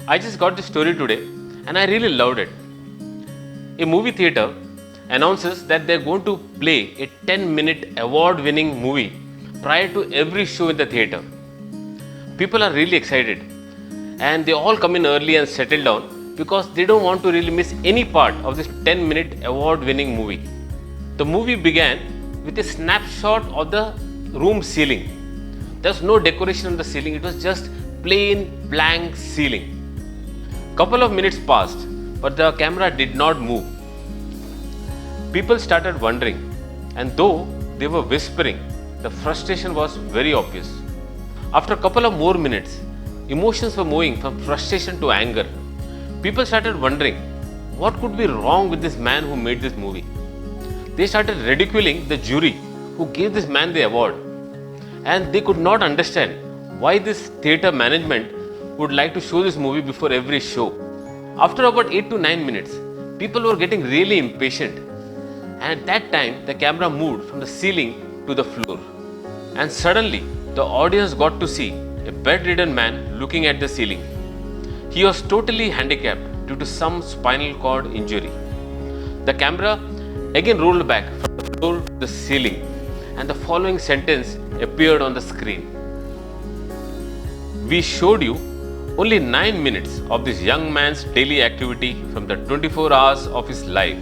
I just got this story today and I really loved it. A movie theater announces that they're going to play a 10-minute award-winning movie prior to every show in the theater. People are really excited and they all come in early and settle down because they don't want to really miss any part of this 10-minute award-winning movie. The movie began with a snapshot of the room ceiling. There's no decoration on the ceiling, it was just plain blank ceiling. Couple of minutes passed, but the camera did not move. People started wondering, and though they were whispering, the frustration was very obvious. After a couple of more minutes, emotions were moving from frustration to anger. People started wondering, what could be wrong with this man who made this movie? They started ridiculing the jury who gave this man the award. And they could not understand why this theatre management would like to show this movie before every show. After about 8 to 9 minutes, people were getting really impatient. And at that time, the camera moved from the ceiling to the floor. And suddenly, the audience got to see a bedridden man looking at the ceiling. He was totally handicapped due to some spinal cord injury. The camera again rolled back from the floor to the ceiling, and the following sentence appeared on the screen. We showed you only 9 minutes of this young man's daily activity from the 24 hours of his life,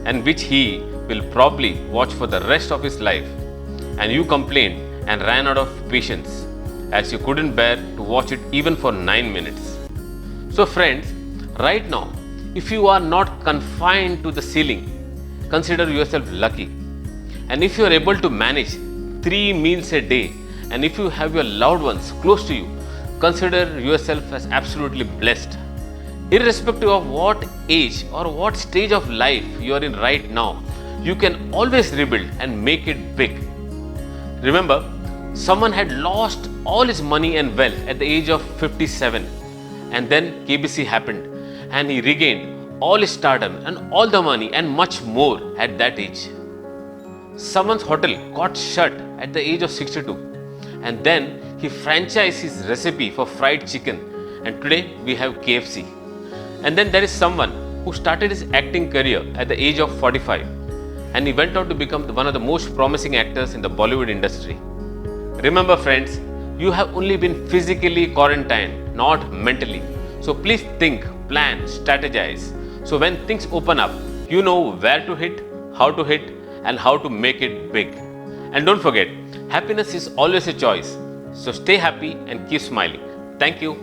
and which he will probably watch for the rest of his life. And you complained and ran out of patience as you couldn't bear to watch it even for 9 minutes. So friends, right now, if you are not confined to the ceiling, consider yourself lucky. And if you are able to manage 3 meals a day, and if you have your loved ones close to you, consider yourself as absolutely blessed. Irrespective of what age or what stage of life you are in right now, you can always rebuild and make it big. Remember, someone had lost all his money and wealth at the age of 57, and then KBC happened and he regained all his stardom and all the money and much more at that age. Someone's hotel got shut at the age of 62, and then he franchised his recipe for fried chicken, and today we have KFC. And then there is someone who started his acting career at the age of 45, and he went on to become one of the most promising actors in the Bollywood industry. Remember friends, you have only been physically quarantined, not mentally. So please think, plan, strategize. So when things open up, you know where to hit, how to hit, and how to make it big. And don't forget, happiness is always a choice. So stay happy and keep smiling. Thank you.